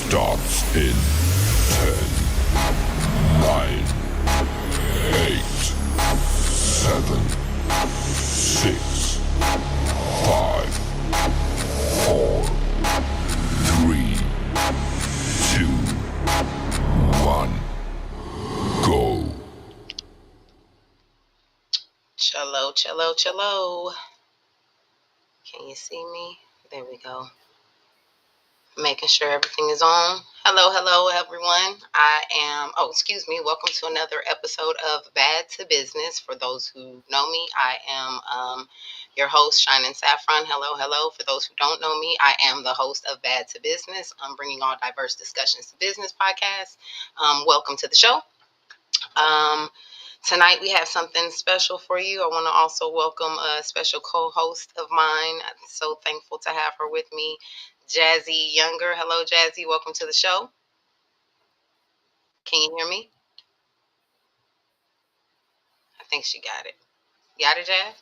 starts in 10, 9, 8, 7, 6, 5, 4, 3, 2, 1, go. Cello, cello, cello. Can you see me? There we go. Making sure everything is on. Hello, hello, everyone. Excuse me. Welcome to another episode of B.A.D.D to Business. For those who know me, I am your host, SHYNEN SAFFRON. Hello, hello. For those who don't know me, I am the host of B.A.D.D to Business. I'm bringing all diverse discussions to business podcasts. Welcome to the show. Tonight we have something special for you. I want to also welcome a special co-host of mine. I'm so thankful to have her with me, Jazzy Younger. Hello, Jazzy. Welcome to the show. Can you hear me? I think she got it. Got it, Jazz?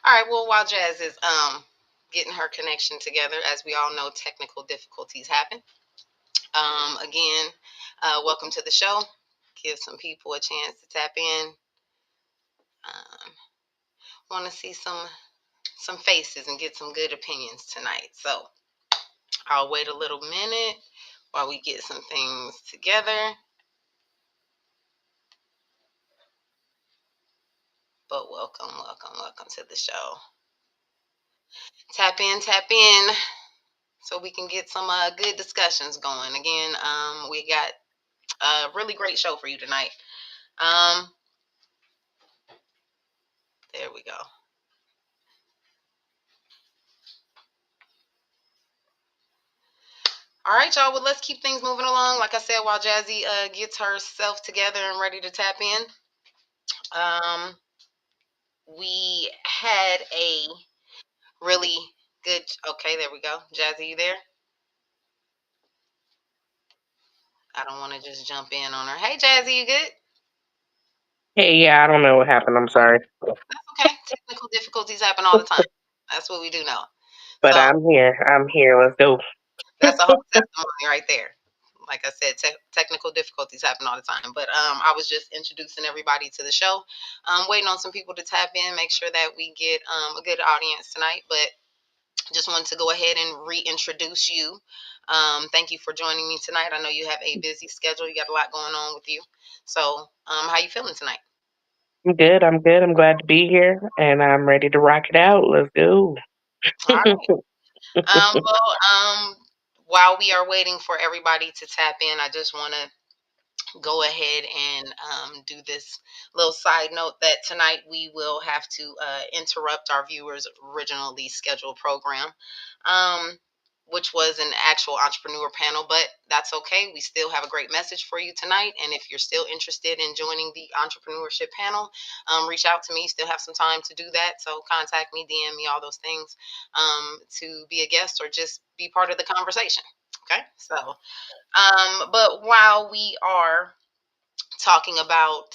All right. Well, while Jazz is getting her connection together, as we all know, technical difficulties happen. Again, welcome to the show. Give some people a chance to tap in. Want to see some faces and get some good opinions tonight. So I'll wait a little minute while we get some things together. But welcome to the show. Tap in, so we can get some good discussions going. Again, we got a really great show for you tonight. There we go. All right, y'all. Well, let's keep things moving along. Like I said, while Jazzy gets herself together and ready to tap in, we had a really good. Okay, there we go. Jazzy, you there? I don't want to just jump in on her. Hey, Jazzy, you good? Hey, yeah, I don't know what happened. I'm sorry. That's okay. Technical difficulties happen all the time. That's what we do know. But So I'm here. I'm here. Let's go. that's a whole testimony right there. Like I said, technical difficulties happen all the time. But I was just introducing everybody to the show. Waiting on some people to tap in, make sure that we get a good audience tonight. But just wanted to go ahead and reintroduce you. Thank you for joining me tonight. I know you have a busy schedule. You got a lot going on with you. So how you feeling tonight? I'm good. I'm good. I'm glad to be here, and I'm ready to rock it out. Let's go. All right. While we are waiting for everybody to tap in, I just want to go ahead and do this little side note that tonight we will have to interrupt our viewers' originally scheduled program, um, which was an actual entrepreneur panel, but that's okay. We still have a great message for you tonight. And if you're still interested in joining the entrepreneurship panel, reach out to me. Still have some time to do that. So contact me, DM me, all those things, to be a guest or just be part of the conversation. Okay. So, but while we are talking about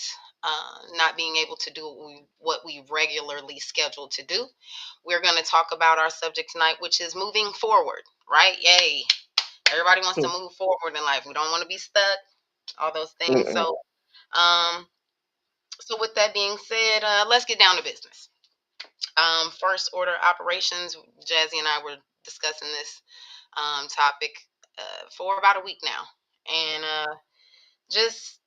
not being able to do what we regularly scheduled to do, we're going to talk about our subject tonight, which is moving forward, right? Yay. Everybody wants to move forward in life. We don't want to be stuck, all those things. Um, so with that being said, let's get down to business. First order operations, Jazzy and I were discussing this topic for about a week now. And just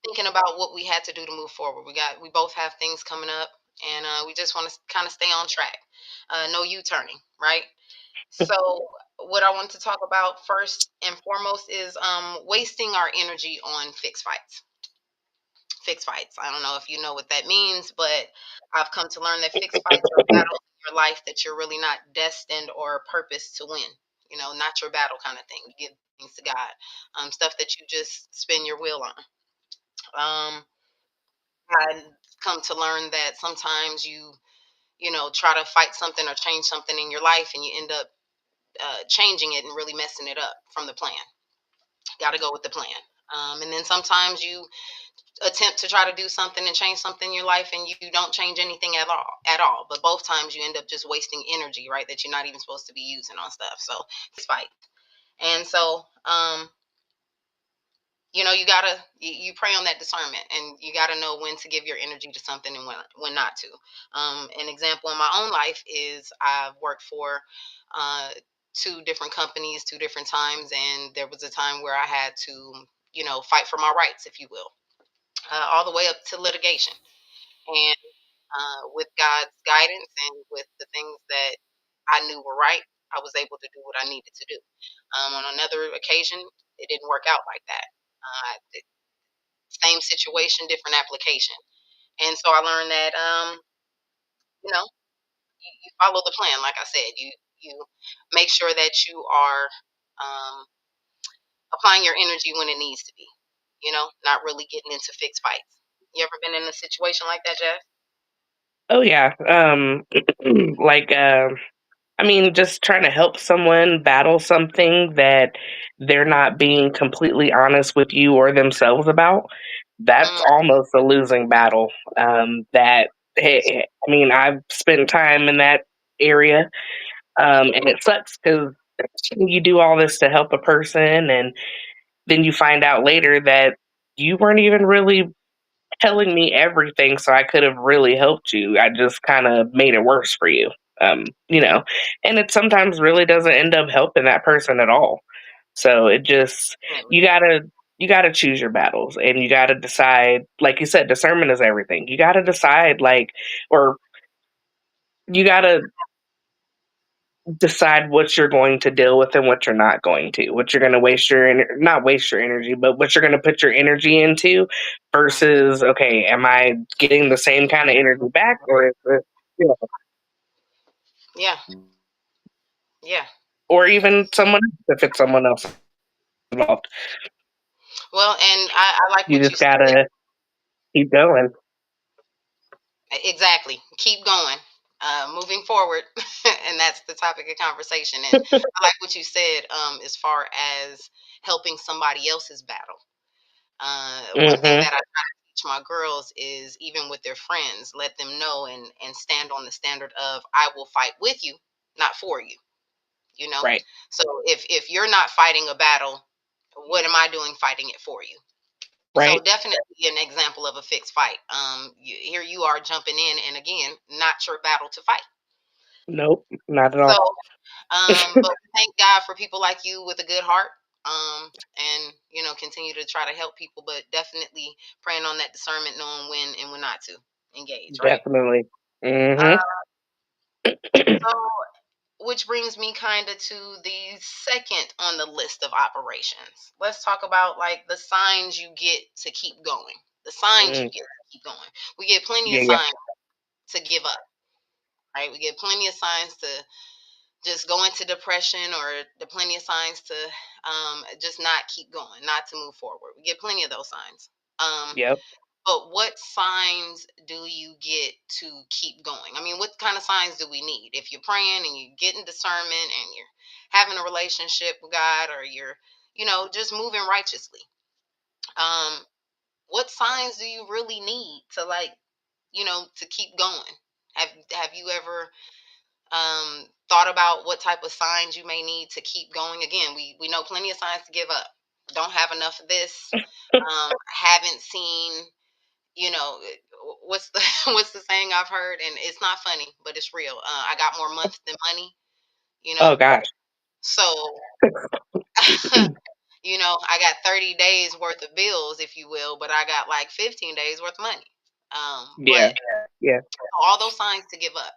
thinking about what we had to do to move forward. We both have things coming up, and we just want to kind of stay on track. No U-turning, right? So what I want to talk about first and foremost is wasting our energy on fixed fights. Fixed fights. I don't know if you know what that means, but I've come to learn that fixed fights are battles in your life that you're really not destined or purposed to win. You know, not your battle kind of thing. You give things to God, stuff that you just spin your wheel on. Um, I come to learn that sometimes you try to fight something or change something in your life, and you end up changing it and really messing it up from the plan. Got to go with the plan. And then sometimes you attempt to try to do something and change something in your life, and you don't change anything at all. But both times you end up just wasting energy, right, that you're not even supposed to be using on stuff. So it's fight. And so you gotta you pray on that discernment, and you gotta know when to give your energy to something and when not to. An example in my own life is I've worked for uh, two different companies, two different times, and there was a time where I had to fight for my rights, if you will, all the way up to litigation. And with God's guidance and with the things that I knew were right, I was able to do what I needed to do. On another occasion, it didn't work out like that. Same situation, different application. And so I learned that, you know, you follow the plan. Like I said, you make sure that you are applying your energy when it needs to be. Not really getting into fixed fights. You ever been in a situation like that, Jeff? Oh yeah. Like I mean, just trying to help someone battle something that they're not being completely honest with you or themselves about. That's Mm, almost a losing battle. That hey, I mean, I've spent time in that area, and it sucks because you do all this to help a person, and then you find out later that you weren't even really telling me everything so I could have really helped you. I just kind of made it worse for you. You know, and it sometimes really doesn't end up helping that person at all. So it just definitely. you gotta you gotta choose your battles, and you gotta decide, like you said, discernment is everything. You gotta decide, or you gotta decide what you're going to deal with and what you're not going to. What you're going to not waste your energy, but what you're going to put your energy into Mm, versus, okay, am I getting the same kind of energy back, or is this, you know, yeah, yeah. or even someone else, if it's someone else involved. Well, and I like You what you just said. gotta keep going. Exactly. Keep going. Moving forward, and that's the topic of conversation. And I like what you said, as far as helping somebody else's battle. One thing Hmm. that I try to teach my girls is, even with their friends, let them know and stand on the standard of, I will fight with you, not for you. You know. Right, So if you're not fighting a battle, what am I doing fighting it for you? So right. definitely an example of a fixed fight. Here you are jumping in, and again, not your battle to fight. Nope, not at So, all. but thank God for people like you with a good heart. And continue to try to help people, but definitely praying on that discernment, knowing when and when not to engage. Right. Definitely. Hmm. Uh, so, which brings me kind of to the second on the list of operations. Let's talk about, like, the signs you get to keep going. The signs you Mm, get to keep going. We get plenty of yeah, yeah. signs to give up, right? We get plenty of signs to just go into depression, or the plenty of signs to just not keep going, not to move forward. We get plenty of those signs. Um, Yep. but what signs do you get to keep going? I mean, what kind of signs do we need? If you're praying and you're getting discernment and you're having a relationship with God, or you're, just moving righteously, um, what signs do you really need to, like, to keep going? Have you ever thought about what type of signs you may need to keep going? Again, we know plenty of signs to give up. Don't have enough of this. Haven't seen. What's the what's the saying I've heard, and it's not funny, but it's real. I got more months than money. You know, Oh gosh. so I got 30 days worth of bills, if you will, but I got like 15 days worth of money. But Yeah. Yeah. all those signs to give up.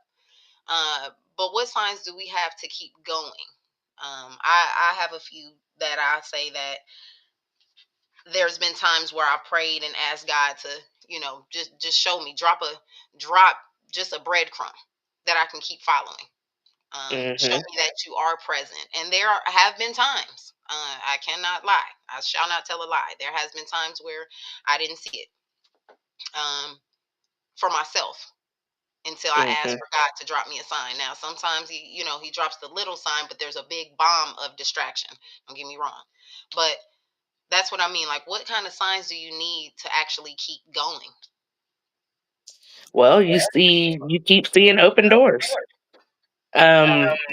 But what signs do we have to keep going? I have a few that I say that there's been times where I prayed and asked God to, just show me, drop just a breadcrumb that I can keep following. Show Hmm. me that you are present. And have been times, I cannot lie. I shall not tell a lie. There has been times where I didn't see it, um, for myself, until I ask Hmm. for God to drop me a sign. Now, sometimes he drops the little sign, but there's a big bomb of distraction. Don't get me wrong, but That's what I mean. Like, what kind of signs do you need to actually keep going? Well, you keep seeing open doors.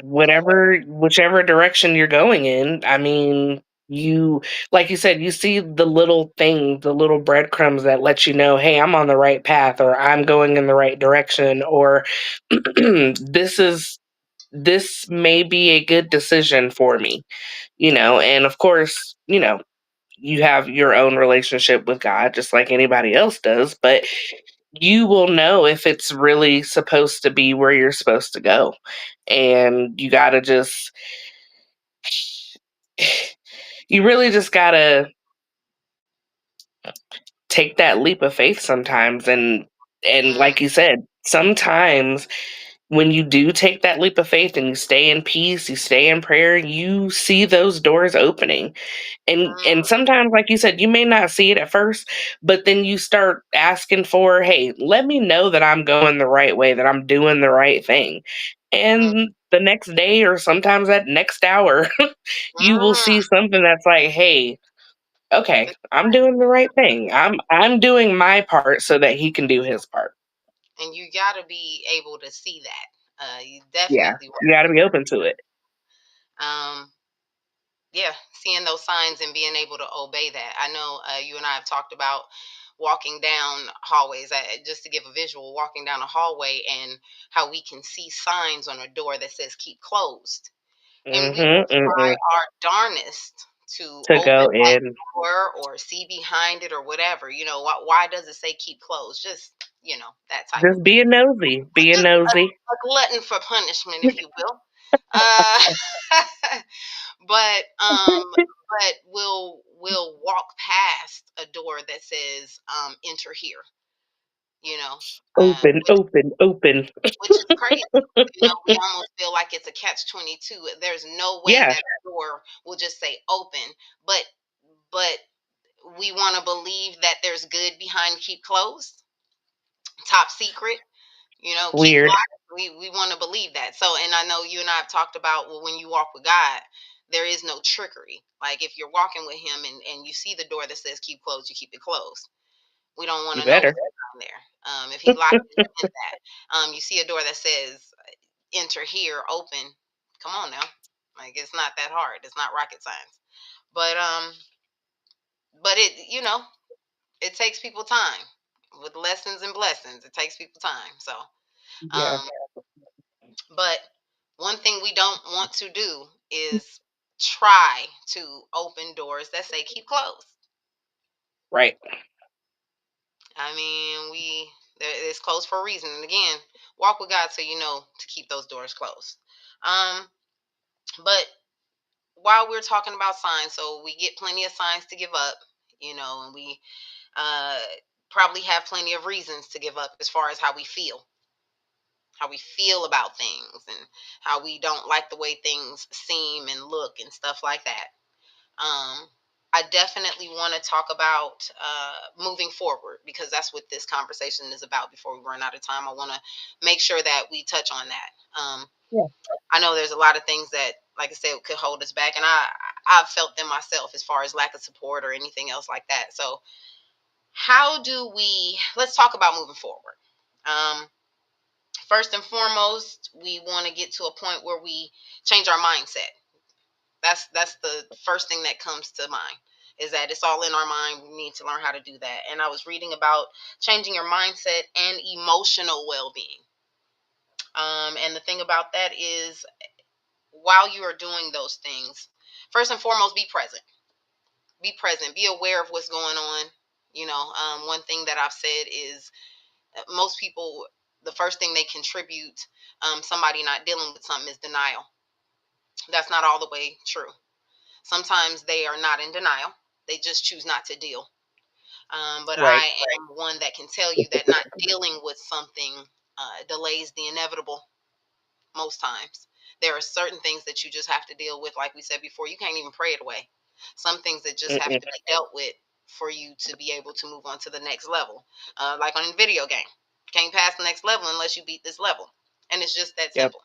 Whichever direction you're going in, I mean, like you said, you see the little things, the little breadcrumbs that let you know, hey, I'm on the right path, or I'm going in the right direction, or this is this may be a good decision for me, and of course, you have your own relationship with God just like anybody else does, but you will know if it's really supposed to be where you're supposed to go. And you really just gotta take that leap of faith sometimes. And Mm, like you said, sometimes when you do take that leap of faith and you stay in peace, you stay in prayer, you see those doors opening. And mm, sometimes, like you said, you may not see it at first, but then you start asking for, hey, let me know that I'm going the right way, that I'm doing the right thing. mm, And the next day, or sometimes that next hour, you will mm. see something that's like, hey, okay, This is I'm right. doing the right thing. I'm doing my part so that he can do his part. And you got to be able to see that. You Yeah. definitely want You gotta be open to it. to. Yeah, seeing those signs and being able to obey that. I know you and I have talked about walking down hallways. Just to give a visual, walking down a hallway and how we can see signs on a door that says "keep closed," and we will try Mm-hmm. our darnest to To open go that in. door or see behind it or whatever. Why does it say "keep closed"? Just that type of Just thing. being nosy. Being Just nosy. a glutton for punishment, if you will. Uh, but we'll walk past a door that says enter here, you know, Open, which open, open. is crazy. We almost feel like it's a catch-22. There's no way Yeah, that door will just say open, but but we want to believe that there's good behind keep closed, top secret. Keep weird. locked. We want to believe that. So, and I know you and I have talked about, well, when you walk with God, there is no trickery. Like if you're walking with Him and you see the door that says keep closed, you keep it closed. We don't want You to know better. what's behind there. If He locked it in that, you see a door that says enter here, open. Come on now, like it's not that hard. It's not rocket science. But it takes people time. With lessons and blessings, it takes people time. So, Yeah, um, but one thing we don't want to do is try to open doors that say keep closed. right. I mean, it's closed for a reason. And again, walk with God so you know to keep those doors closed. Um, but while we're talking about signs, so we get plenty of signs to give up, and we uh, probably have plenty of reasons to give up as far as how we feel about things, and how we don't like the way things seem and look and stuff like that. Um, I definitely want to talk about moving forward because that's what this conversation is about. Before we run out of time, I want to make sure that we touch on that. Yeah. I know there's a lot of things that, like I said, could hold us back, and I've felt them myself as far as lack of support or anything else like that. So, how do we? Let's talk about moving forward. Um, First and foremost, we want to get to a point where we change our mindset. That's the first thing that comes to mind, is that it's all in our mind. We need to learn how to do that. And I was reading about changing your mindset and emotional well-being. And the thing about that is, while you are doing those things, first and foremost, be present. Be present. Be aware of what's going on. One thing that I've said is most people, the first thing they contribute somebody not dealing with something is denial. That's not all the way true. Sometimes they are not in denial. They just choose not to deal. But Right. I am one that can tell you that not dealing with something delays the inevitable most times. There are certain things that you just have to deal with. Like we said before, you can't even pray it away. Some things that just have Mm-mm. to be dealt with for you to be able to move on to the next level. Like on a video game, can't pass the next level unless you beat this level. And it's just that Yep. simple.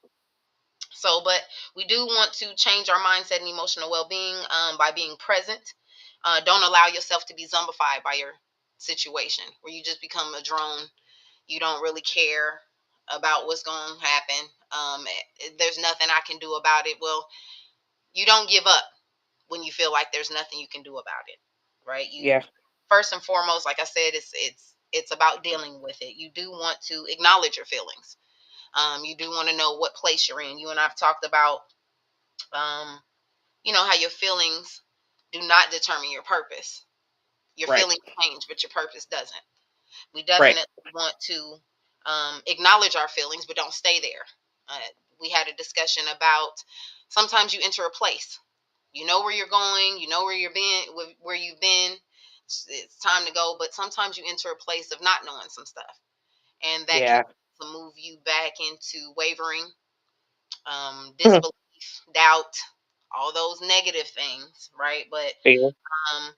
So, but we do want to change our mindset and emotional well being by being present. Don't allow yourself to be zombified by your situation, where you just become a drone. You don't really care about what's going to happen. There's nothing I can do about it. Well, you don't give up when you feel like there's nothing you can do about it, right? You Yeah. first and foremost, like I said, it's about dealing with it. You do want to acknowledge your feelings. You do want to know what place you're in. You and I've talked about, um, how your feelings do not determine your purpose. Your Right. feelings change, but your purpose doesn't. We Right. definitely want to acknowledge our feelings, but don't stay there. We had a discussion about sometimes you enter a place. You know where you're going. You know where where you've been. It's time to go. But sometimes you enter a place of not knowing some stuff, and that can Yeah. move you back into wavering, disbelief, doubt, all those negative things, right? But Yeah. um,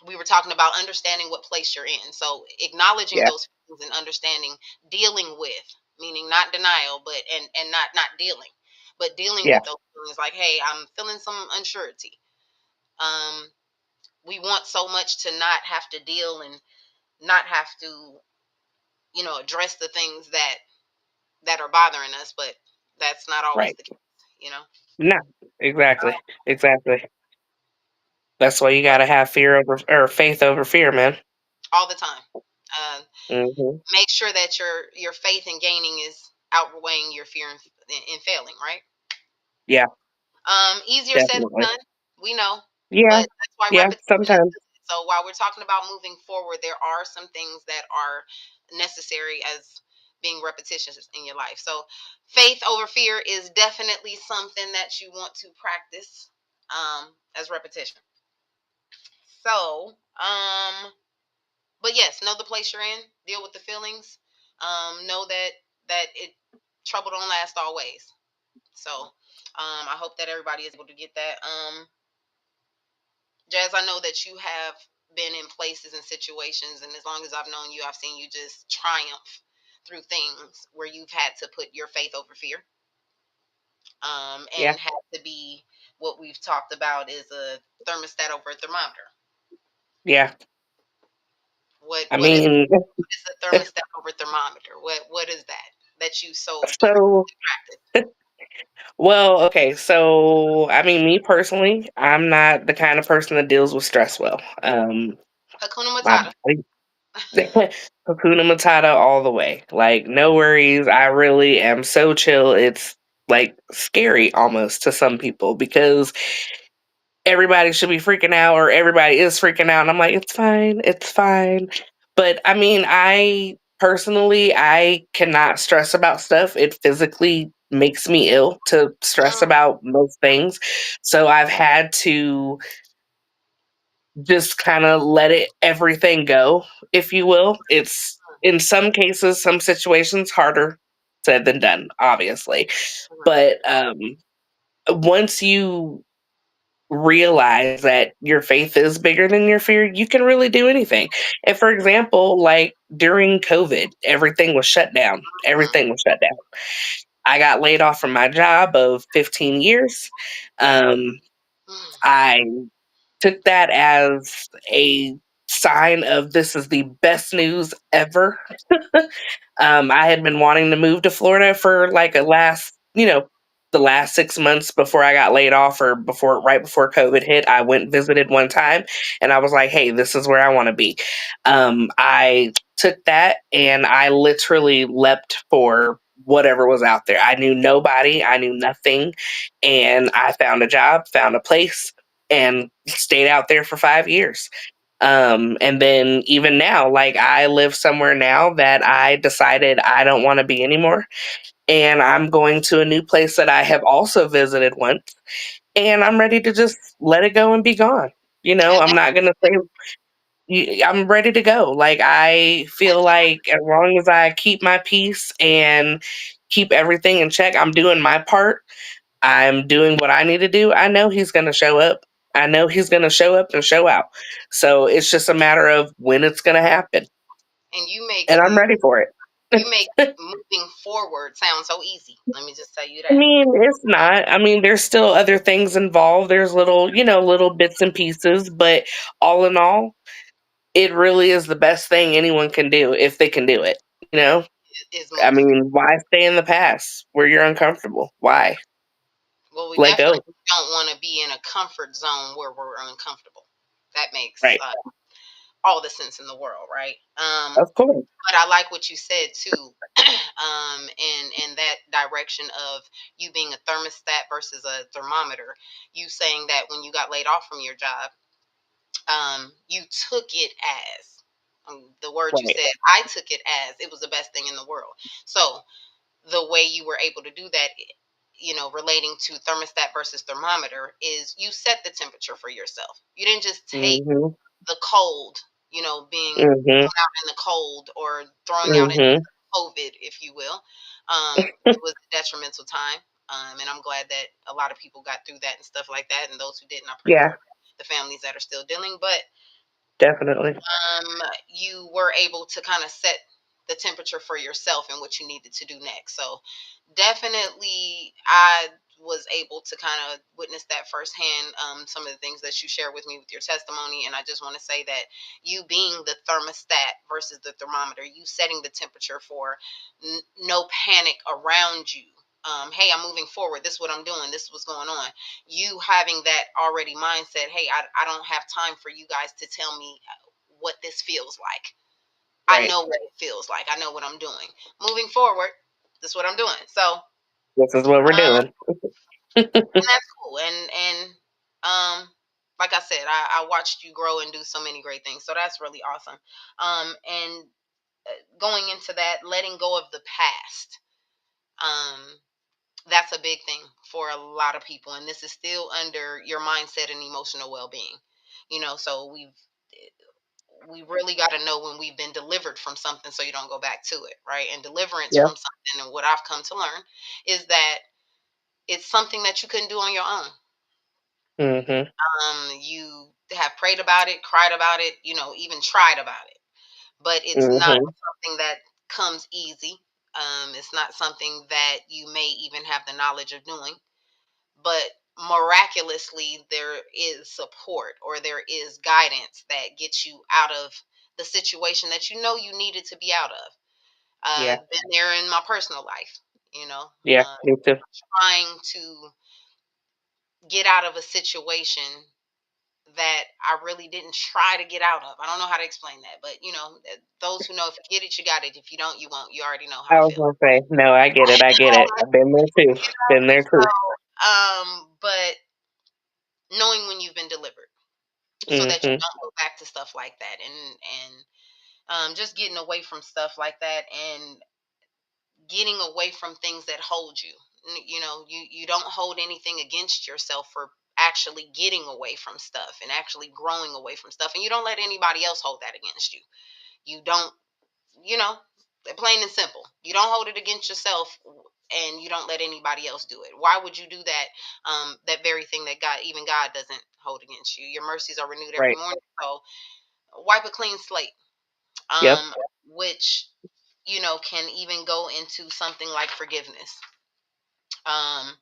we were talking about understanding what place you're in. So acknowledging Yeah. those feelings and understanding, dealing with, meaning not denial, but and not dealing, but dealing Yeah. with those feelings. Like, hey, I'm feeling some unsurety. Um, we want so much to not have to deal and not have to, address the things that are bothering us, but that's not always Right. the case, you know. No. Exactly. Exactly. That's why you gotta have fear over or faith over fear, man. All the time. Uh, Hmm. Make sure that your faith in gaining is outweighing your fear in failing, right? Yeah. Easier said than Definitely. done, we know, Yeah. but that's why Yeah. repetition is. Sometimes. So while we're talking about moving forward, there are some things that are necessary as being repetitious in your life. So faith over fear is definitely something that you want to practice as repetition. So, but yes, know the place you're in, deal with the feelings, know that it trouble don't last always. So, I hope that everybody is able to get that. Jazz, I know that you have been in places and situations, and as long as I've known you, I've seen you just triumph through things where you've had to put your faith over fear, Yeah. and had to be what we've talked about is a thermostat over a thermometer. Yeah. What I what is mean, a thermostat over thermometer? What is that you so so attracted? well, okay. So, I mean, me personally, I'm not the kind of person that deals with stress well. Hakuna My Matata. body, Hakuna Matata all the way. Like, no worries. I really am so chill. It's like scary almost to some people because everybody should be freaking out or everybody is freaking out. And I'm like, it's fine. It's fine. But I mean, I personally, I cannot stress about stuff. It physically makes me ill to stress Mm, about most things. So I've had to just kind of let it everything go, if you will. It's in some cases, some situations harder said than done, obviously. mm, But once you realize that your faith is bigger than your fear, you can really do anything. And for example, like during COVID, everything was shut down. mm, Everything was shut down. I got laid off from my job of 15 years. Um, mm, I took that as a sign of this is the best news ever. I had been wanting to move to Florida for like the last 6 months before I got laid off or right before COVID hit. I went and visited one time and I was like, hey, this is where I want to be. I took that and I literally leapt for whatever was out there. I knew nobody, I knew nothing. And I found a job, found a place, and stayed out there for 5 years. And then even now, like I live somewhere now that I decided I don't want to be anymore. And I'm going to a new place that I have also visited once. And I'm ready to just let it go and be gone. and I'm not going to say, I'm ready to go. Like, I feel like as long as I keep my peace and keep everything in check, I'm doing my part. I'm doing what I need to do. I know he's going to show up. I know he's going to show up and show out. So it's just a matter of when it's going to happen. and you make And I'm ready for it. You make moving forward sound so easy. Let me just tell you I that. mean, it's not. I mean, there's still other things involved. There's little, little bits and pieces, but all in all, it really is the best thing anyone can do if they can do it. You know, Is I move. mean, why stay in the past where you're uncomfortable? Why Well, we let definitely go? don't want to be in a comfort zone where we're uncomfortable. That makes Right. all the sense in the world, right? Of course. But I like what you said too, in that direction of you being a thermostat versus a thermometer. You saying that when you got laid off from your job, you took it as the word you Right. said. I took it as it was the best thing in the world. So the way you were able to do that, relating to thermostat versus thermometer, is you set the temperature for yourself. You didn't just take Mhm. the cold, being Mhm. thrown out in the cold or throwing out in Mhm. COVID, if you will. It was a detrimental time. And I'm glad that a lot of people got through that and stuff like that. And those who didn't, I pray Yeah, for the families that are still dealing. But definitely. you were able to kind of set the temperature for yourself and what you needed to do next. So definitely, I was able to kind of witness that firsthand. Some of the things that you shared with me with your testimony, and I just want to say that you being the thermostat versus the thermometer, you setting the temperature for no panic around you. Hey, I'm moving forward. This is what I'm doing. This is what's going on. You having that already mindset. Hey, I don't have time for you guys to tell me what this feels like. I Right. know what it feels like. I know what I'm doing. Moving forward, this is what I'm doing. So, This is what we're doing. and that's cool. And like I said, I watched you grow and do so many great things. So that's really awesome. And going into that, letting go of the past. Um, that's a big thing for a lot of people, and this is still under your mindset and emotional well-being. So we really got to know when we've been delivered from something so you don't go back to it, right? And deliverance Yeah. from something, and what I've come to learn is that it's something that you couldn't do on your own. Mhm. You have prayed about it, cried about it, even tried about it, but it's not Mhm. something that comes easy. It's not something that you may even have the knowledge of doing, but miraculously there is support or there is guidance that gets you out of the situation that you needed to be out of. Yeah. Been there in my personal life, Yeah. Me too. trying to get out of a situation that I really didn't try to get out of. I don't know how to explain that, but those who know, if you get it, you got it. If you don't, you won't. You already know how I I was feel. gonna say, no, I get it. I get it. I've been there too. Been there too. But knowing when you've been delivered, so that you Mhm. don't go back to stuff like that, and just getting away from stuff like that, and getting away from things that hold you. You don't hold anything against yourself for actually getting away from stuff and actually growing away from stuff, and you don't let anybody else hold that against you. You don't, you know, plain and simple. You don't hold it against yourself, and you don't let anybody else do it. Why would you do that? That very thing that even God doesn't hold against you. Your mercies are renewed every Right. morning. So wipe a clean slate. Yep. Which can even go into something like forgiveness. Um,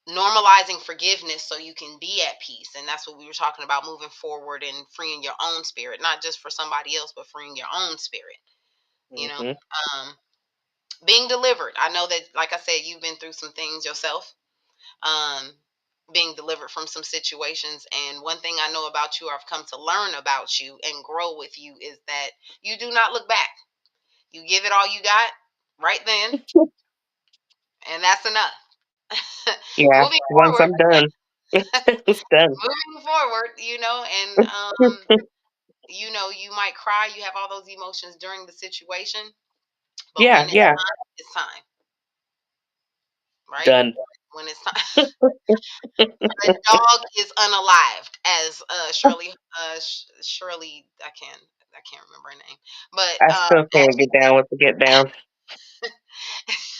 Normalizing forgiveness so you can be at peace, and that's what we were talking about, moving forward and freeing your own spirit, not just for somebody else, but freeing your own spirit. You know, Mhm. being delivered. I know that, like I said, you've been through some things yourself. Um, being delivered from some situations, and one thing I know about you, or I've come to learn about you and grow with you, is that you do not look back. You give it all you got right then, and that's enough. Yeah. moving Once forward, I'm done, it's done. moving forward, and you might cry, you have all those emotions during the situation, but when Yeah. Yeah. it's time, right? Done. When it's time, the dog is unalived, as Shirley, I can't remember her name, but I still as can't get down with the get down.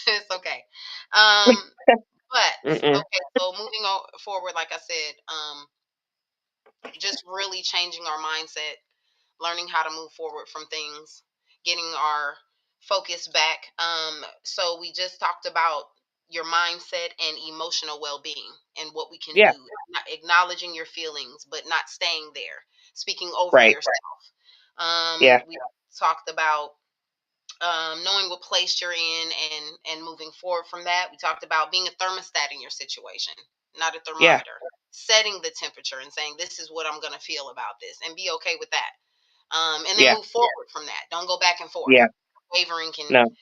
it's okay. Um, but Mm-mm. okay, so moving forward, like I said, just really changing our mindset, learning how to move forward from things, getting our focus back. So we just talked about your mindset and emotional well-being and what we can Yeah. do. Acknowledging your feelings, but not staying there. Speaking over Right. yourself. Yeah. We talked about knowing what place you're in and moving forward from that. We talked about being a thermostat in your situation, not a Yeah. thermometer. Setting the temperature and saying this is what I'm going to feel about this, and be okay with that. And then Yeah. move forward from that. Don't go back and forth. Yeah. Wavering can No.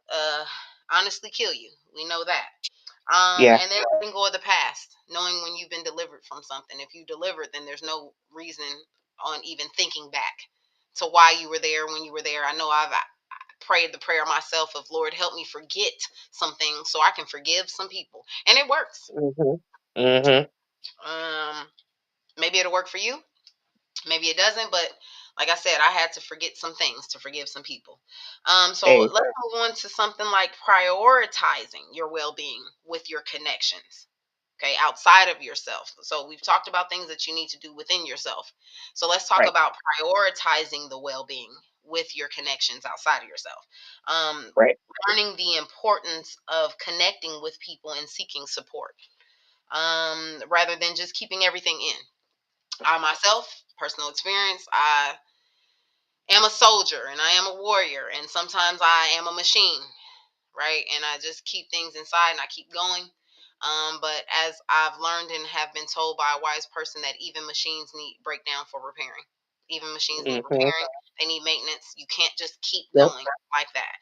uh, honestly kill you. We know that. Yeah. And then letting go of the past, knowing when you've been delivered from something. If you delivered, then there's no reason on even thinking back to why you were there when you were there. I know I prayed the prayer myself of Lord, help me forget something so I can forgive some people, and it works. Mhm. Mhm. Um, Maybe it'll work for you. Maybe it doesn't, but like I said, I had to forget some things to forgive some people. So Hey. let's move on to something like prioritizing your well-being with your connections. Okay, outside of yourself. So we've talked about things that you need to do within yourself. So let's talk Right. about prioritizing the well-being with your connections outside of yourself. Um, Right. Learning the importance of connecting with people and seeking support, rather than just keeping everything in. I myself, personal experience, I am a soldier and I am a warrior, and sometimes I am a machine, right? And I just keep things inside and I keep going. But as I've learned and have been told by a wise person, that even machines need breakdown for repairing. Even machines need Mhm. repairing. They need maintenance. You can't just keep Yep. going like that.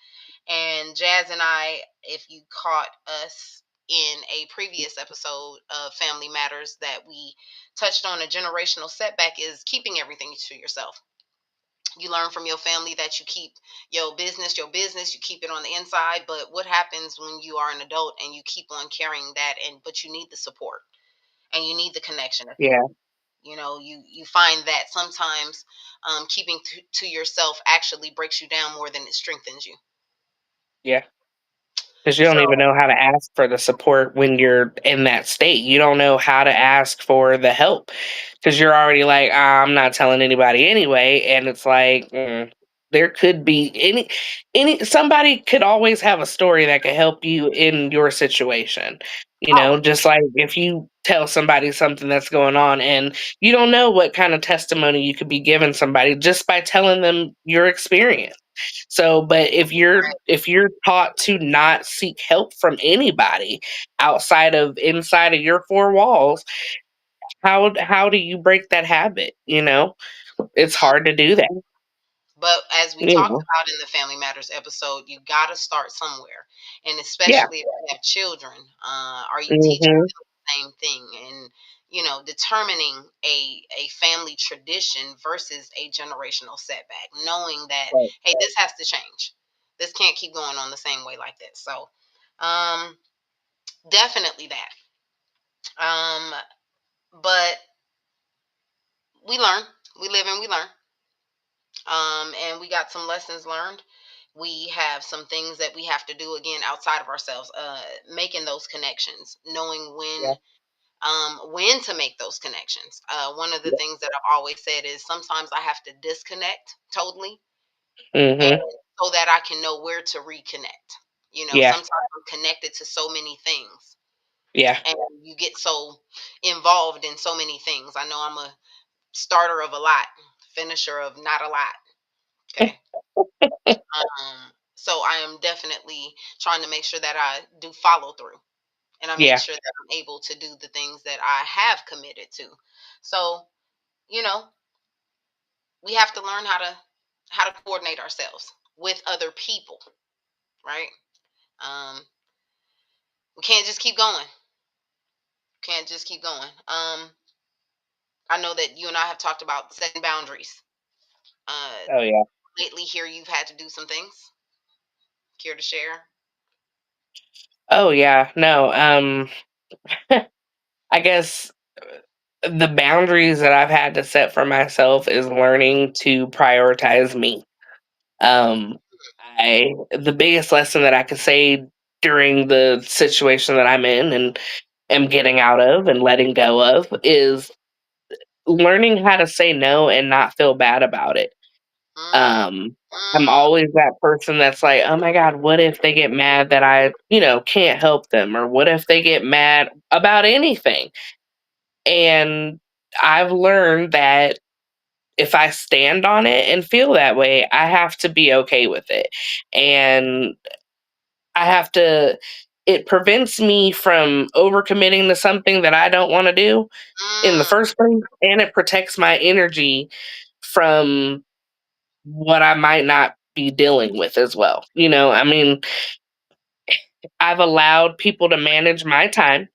And Jazz and I, if you caught us in a previous episode of Family Matters, that we touched on a generational setback is keeping everything to yourself. You learn from your family that you keep your business, you keep it on the inside. But what happens when you are an adult and you keep on carrying that, and but you need the support and you need the connection of Yeah. people? You find that sometimes keeping to yourself actually breaks you down more than it strengthens you. Yeah. Because you don't So even know how to ask for the support when you're in that state. You don't know how to ask for the help because you're already like, "Ah, I'm not telling anybody anyway." And it's like, there could be somebody could always have a story that could help you in your situation. always. Just like if you tell somebody something that's going on and you don't know what kind of testimony you could be giving somebody just by telling them your experience. So, but if you're taught to not seek help from anybody outside of inside of your four walls, how do you break that habit? It's hard to do that. But as we You talked know, about in the Family Matters episode, you got to start somewhere. And yeah. especially if you have children, are you teaching Hmm. them the same thing? And, determining a family tradition versus a generational setback, knowing that, Right. hey, this has to change. This can't keep going on the same way like this. So, um, definitely that. Um, but we learn, we live and we learn. And we got some lessons learned. We have some things that we have to do again outside of ourselves, making those connections, knowing Yeah. when to make those connections. One of the Yeah. things that I've always said is sometimes I have to disconnect totally, and Hmm. so that I can know where to reconnect. Yeah. Sometimes I'm connected to so many things, Yeah. and you get so involved in so many things. I know I'm a starter of a lot, finisher of not a lot. Okay. So I am definitely trying to make sure that I do follow through, and I make Yeah. sure that I'm able to do the things that I have committed to. So, you know, we have to learn how to coordinate ourselves with other people, right? Um, we can't just keep going. Can't just keep going. I know that you and I have talked about setting boundaries. Uh, Oh yeah. Lately here you've had to do some things. Care to share? Oh yeah. No. I guess the boundaries that I've had to set for myself is learning to prioritize me. Um, I the biggest lesson that I could say during the situation that I'm in and am getting out of and letting go of is learning how to say no and not feel bad about it. Mm, Um, I'm Mm, always that person that's like, "Oh my god, what if they get mad that I, can't help them? Or what if they get mad about anything?" And I've learned that if I stand on it and feel that way, I have to be okay with it. And I have to it prevents me from overcommitting to something that I don't want to do in the mm. first place, and it protects my energy from what I might not be dealing with as well. I mean, I've allowed people to manage my time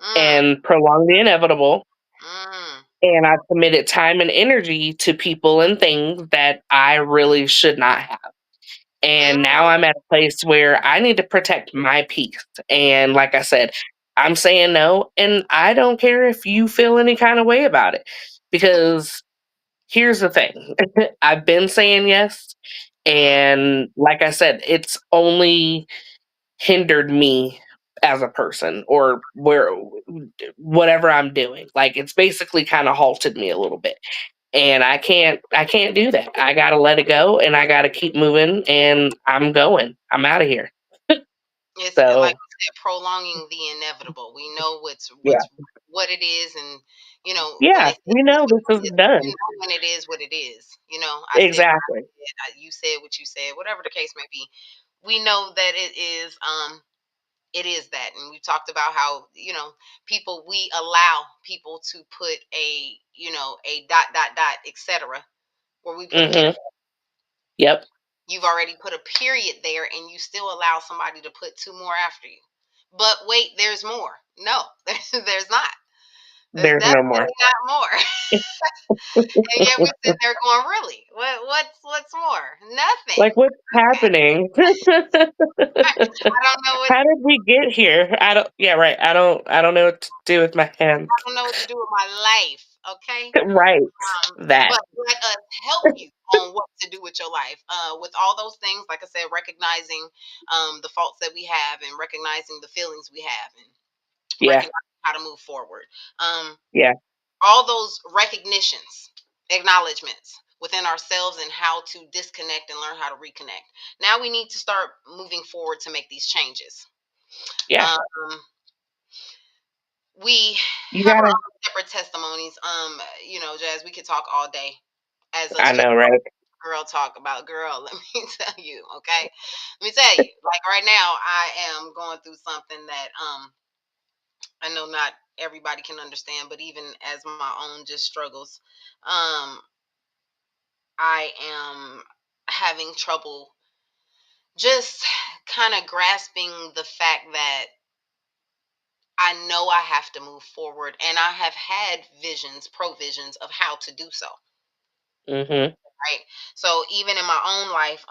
Mm, and prolong the inevitable, mm, and I've committed time and energy to people and things that I really should not have. And now mm. I'm at a place where I need to protect my peace. And like I said, I'm saying no, and I don't care if you feel any kind of way about it. Because here's the thing, I've been saying yes. Mm. And like I said, it's only hindered me as a person or whatever I'm doing. Like it's basically kind of halted me a little bit. And I can't do that. I got to let it go and I got to keep moving and I'm going. I'm out of here. It's like So, you said, prolonging the inevitable. We know yeah. what it is, and when Yeah, they say we it is know what this it is is, we done. know when it is what it is. I said what I Exactly. said, you said what you said, whatever the case may be. We know that it is that, and we talked about how people we allow people to put a dot dot dot etc. where we put a period. Mhm. Yep. You've already put a period there, and you still allow somebody to put two more after you. But wait, there's more. No, there's not. There's There's no more. definitely not more. And yet we sit there going, really? What's more? Nothing. Like what's Okay. happening? I don't know what How did we get here? I don't Yeah, right. I don't know what to do with my hands. I don't know what to do with my life. Okay. Right. That. But let us help you on what to do with your life. With all those things, like I said, recognizing the faults that we have, and recognizing the feelings we have, and Yeah. recognizing how to move forward. Um, Yeah. all those recognitions, acknowledgments within ourselves, and how to disconnect and learn how to reconnect. Now we need to start moving forward to make these changes. Yeah. Um, we You have our gotta own separate testimonies. Jazz, we could talk all day as us I just know, right? girl talk about girl. Let me tell you, okay? Let me tell you, like right now, I am going through something that I know not everybody can understand, but even as my own just struggles, um, I am having trouble just kind of grasping the fact that I know I have to move forward, and I have had visions, provisions of how to do so. Mhm. Right. So even in my own life,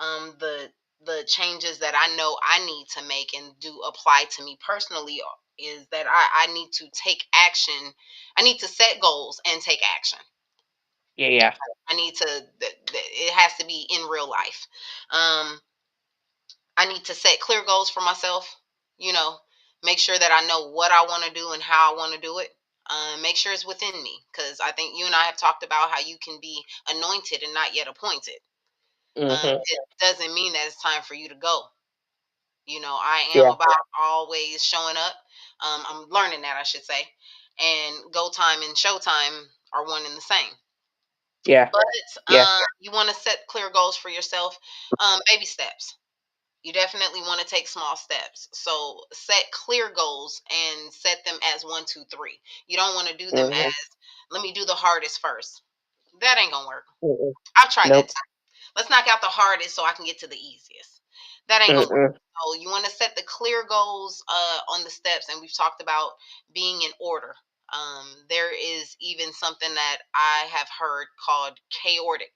the changes that I know I need to make and do apply to me personally is that I need to take action. I need to set goals and take action. Yeah, yeah. I need to it has to be in real life. Um I need to set clear goals for myself, you know, make sure that I know what I want to do and how I want to do it. Make sure it's within me, because I think you and I have talked about how you can be anointed and not yet appointed. Mhm. It doesn't mean that it's time for you to go. I am Yeah. about always showing up. I'm learning that, I should say. And go time and show time are one and the same. Yeah. But Yeah. you want to set clear goals for yourself, baby steps. You definitely want to take small steps. So set clear goals and set them as one, two, three. You don't want to do them Mhm. as, let me do the hardest first. That ain't gonna work. Mm-mm. I've tried that. Nope. Let's knock out the hardest so I can get to the easiest. That ain't gonna work. Mm-mm. So you want to set the clear goals on the steps, and we've talked about being in order. There is even something that I have heard called chaotic.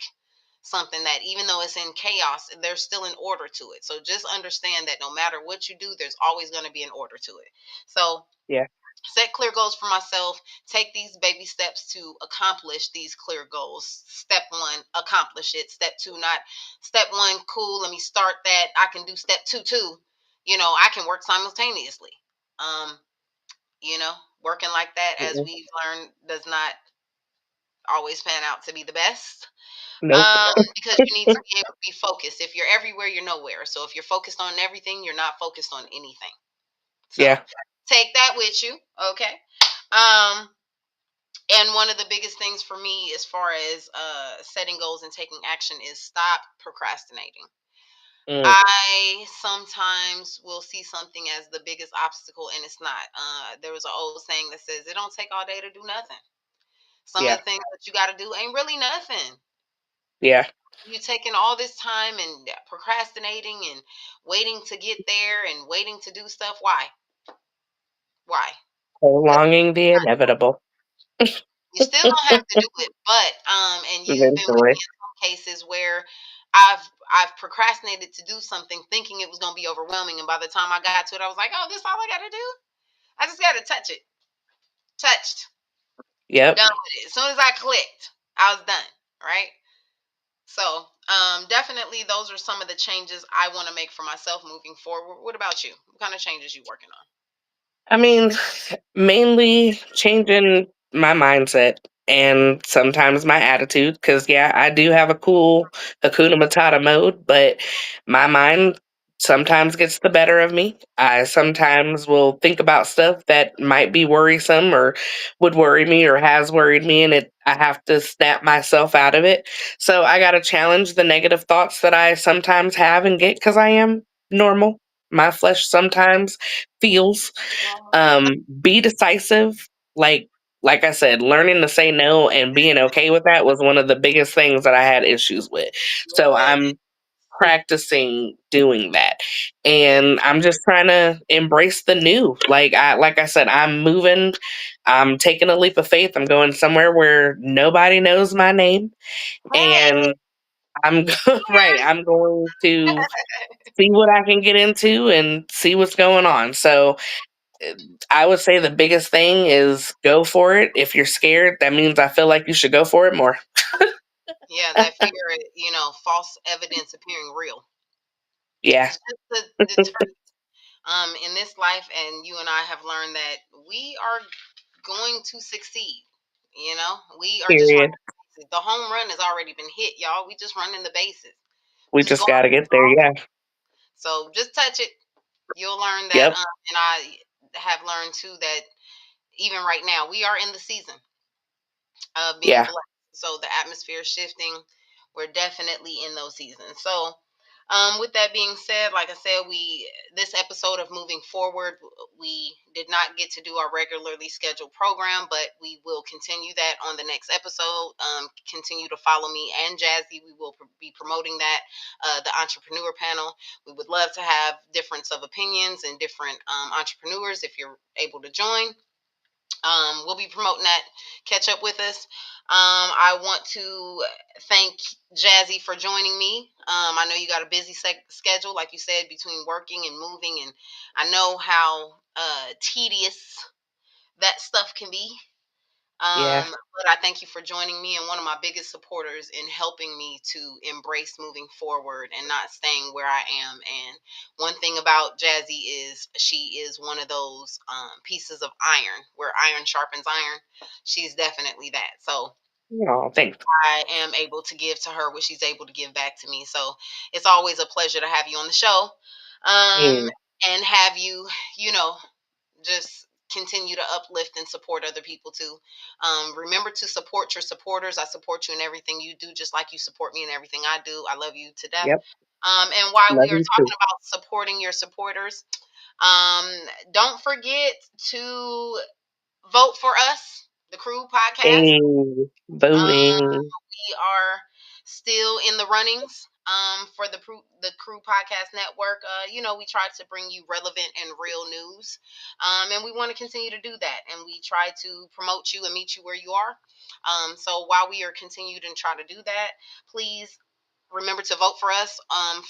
Something that even though it's in chaos, there's still an order to it. So just understand that no matter what you do, there's always going to be an order to it. So Yeah. set clear goals for myself, take these baby steps to accomplish these clear goals. Step one, accomplish it. Step two, not step one, cool, let me start that. I can do step two too. I can work simultaneously. um working like that, as Mm-mm. we've learned, does not always pan out to be the best. Nope. Because you need to be able to be focused. If you're everywhere, you're nowhere. So if you're focused on everything, you're not focused on anything. So Yeah. take that with you, okay? Um, and one of the biggest things for me, as far as setting goals and taking action, is stop procrastinating. Mm, I sometimes will see something as the biggest obstacle, and it's not. There was an old saying that says, "It don't take all day to do nothing." Some of yeah. the things that you got to do ain't really nothing. Yeah. You taking all this time and procrastinating and waiting to get there and waiting to do stuff. Why? Why? Because Prolonging the inevitable you still don't have to do it, but and you've been with eventually. me in some cases where I've I've procrastinated to do something thinking it was going to be overwhelming, and by the time I got to it, I was like, oh, this all I got to do. I just got to touch it. Touched. Yep. Done with it. As soon as I clicked, I was done. Right. So, definitely, those are some of the changes I want to make for myself moving forward. What about you? What kind of changes you working on? I mean, mainly changing my mindset and sometimes my attitude. Because, yeah, I do have a cool Hakuna Matata mode, but my mind sometimes gets the better of me. I sometimes will think about stuff that might be worrisome or would worry me or has worried me, and I have to snap myself out of it. So I got to challenge the negative thoughts that I sometimes have and get because I am normal. My flesh sometimes feels. Be decisive. Like I said, learning to say no and being okay with that was one of the biggest things that I had issues with. So Yeah, I'm practicing doing that. yeah, And I'm just trying to embrace the new. Like I said, I'm moving, I'm taking a leap of faith. I'm going somewhere where nobody knows my name. right. And I'm right. I'm going to see what I can get into and see what's going on. So I would say the biggest thing is go for it. If you're scared, that means I feel like you should go for it more. Yeah, that fear, false evidence appearing real. Yeah, It's just to deter in this life, and you and I have learned that we are going to succeed. We are just running period. the bases. The home run has already been hit, y'all. We just running the bases. We Just just going got to to get there. Yeah. So just touch it. You'll learn that. Yep. And I have learned too that even right now, we are in the season of being Yeah. blessed. So the atmosphere is shifting. We're definitely in those seasons. So, with that being said, like I said, this episode of moving forward, we did not get to do our regularly scheduled program, but we will continue that on the next episode. Continue to follow me and Jazzy. We will be promoting that, the entrepreneur panel. We would love to have difference of opinions and different entrepreneurs if you're able to join. We'll be promoting that. Catch up with us. I want to thank Jazzy for joining me. I know you got a busy schedule, like you said, between working and moving, and I know how tedious that stuff can be. Yeah. But I thank you for joining me and one of my biggest supporters in helping me to embrace moving forward and not staying where I am. And one thing about Jazzy is she is one of those pieces of iron where iron sharpens iron. She's definitely that. So Oh, thanks. I am able to give to her what she's able to give back to me. So it's always a pleasure to have you on the show, Mm, and have you, you know, just continue to uplift and support other people too. Remember to support your supporters. I support you in everything you do, just like you support me in everything I do. I love you to death. yep. And while Love we are you too. talking about supporting your supporters, um, don't forget to vote for us, the Crew Podcast. Hey, voting. We are still in the runnings for the Crew Podcast Network. We try to bring you relevant and real news, and we want to continue to do that. And we try to promote you and meet you where you are. So while we are continued and try to do that, please remember to vote for us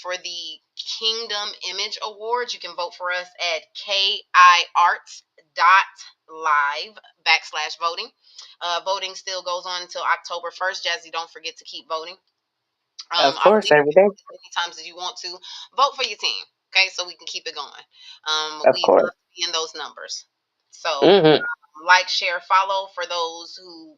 for the Kingdom Image Awards. You can vote for us at kiarts.live/voting. Voting still goes on until October 1st. Jazzy, don't forget to keep voting. Of I course, believe every you can day. vote as many times as you want to. Vote for your team, okay, so we can keep it going. Of We course. love to be in those numbers. So, Hmm. like, share, follow for those who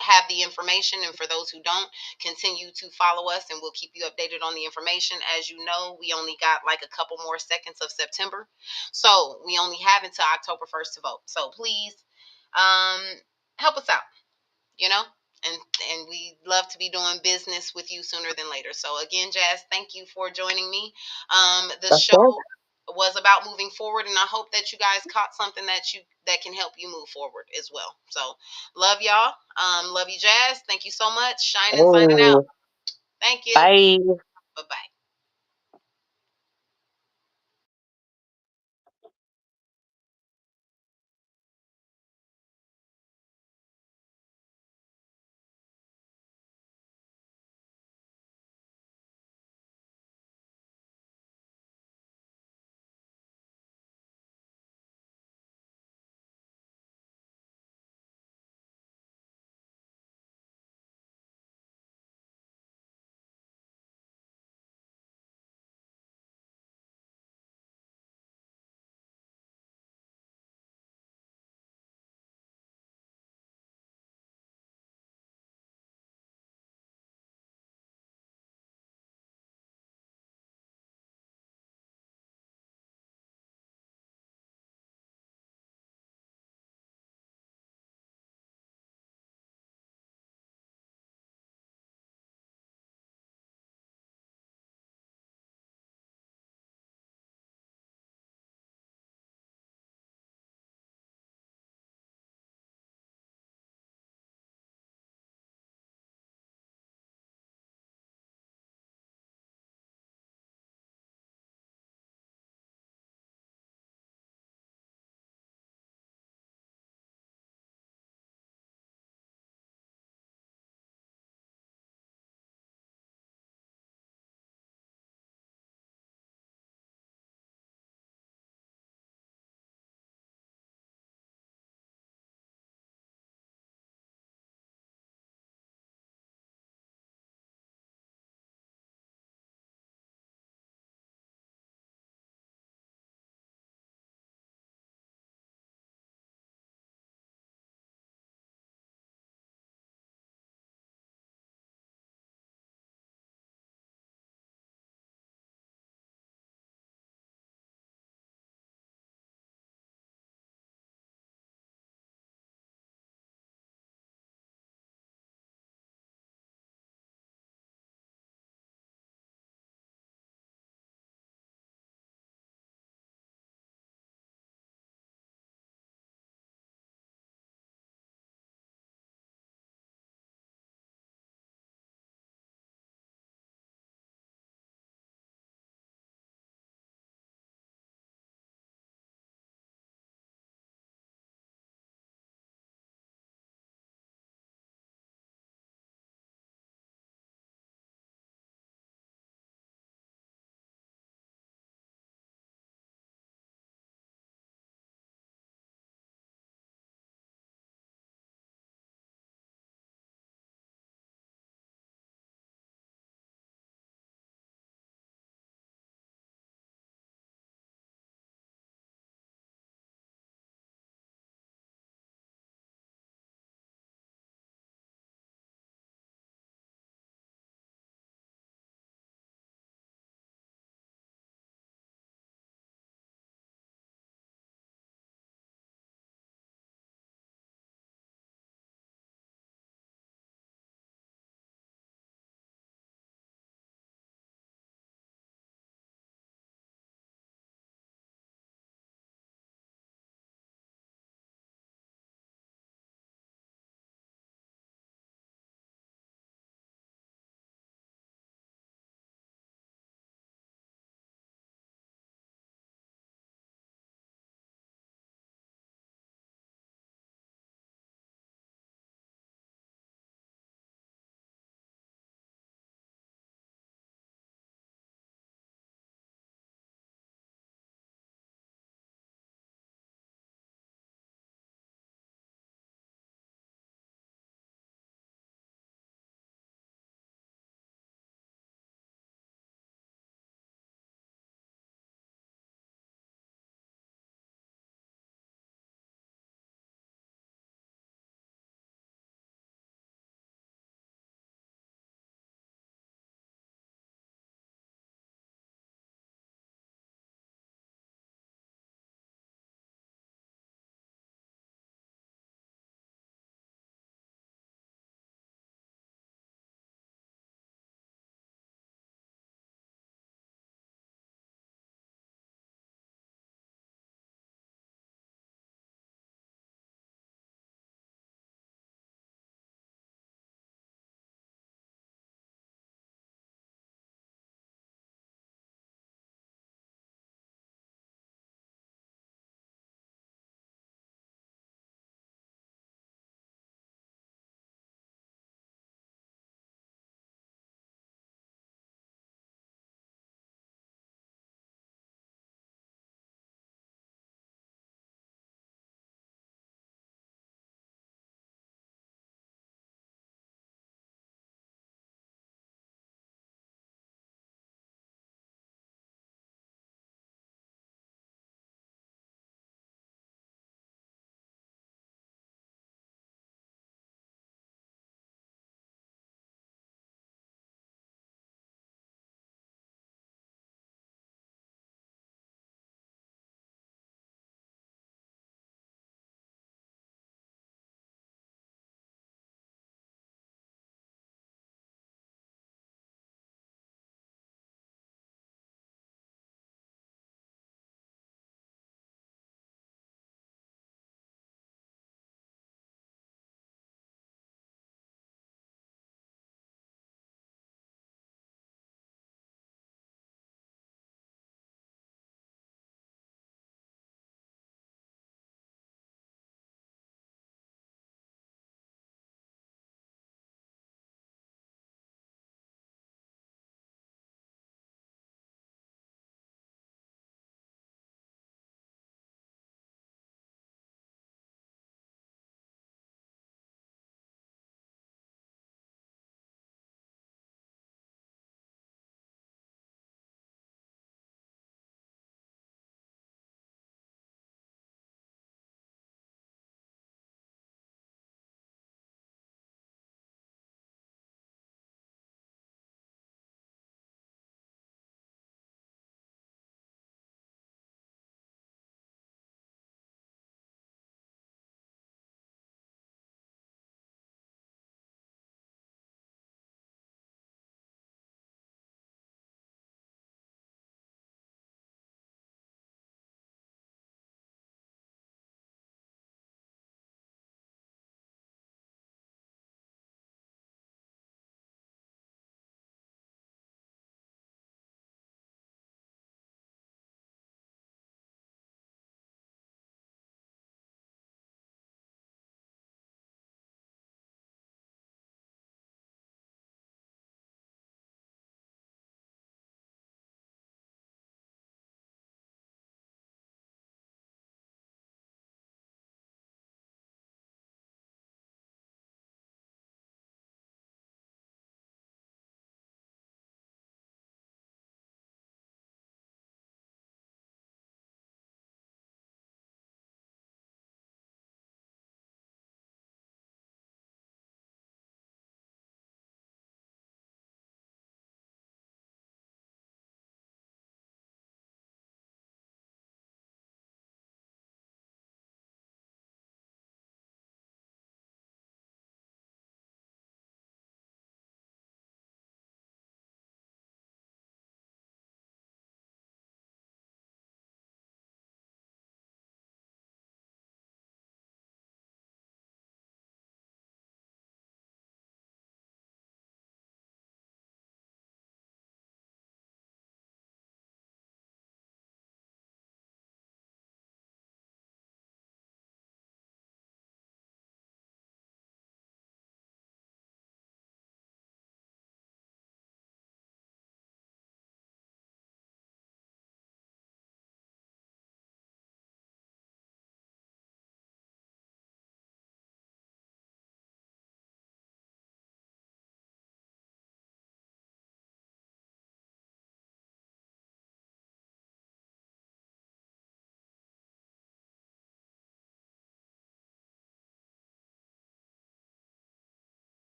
have the information. And for those who don't, continue to follow us and we'll keep you updated on the information. As you know, we only got like a couple more seconds of September, so we only have until October 1st to vote. So please um, help us out, you know, and we love to be doing business with you sooner than later. So again, Jazz, thank you for joining me. The Of course. show was about moving forward, and I hope that you guys caught something that can help you move forward as well. So love y'all. Love you, Jazz. Thank you so much. Shine and signing out. Oh, Thank you. bye.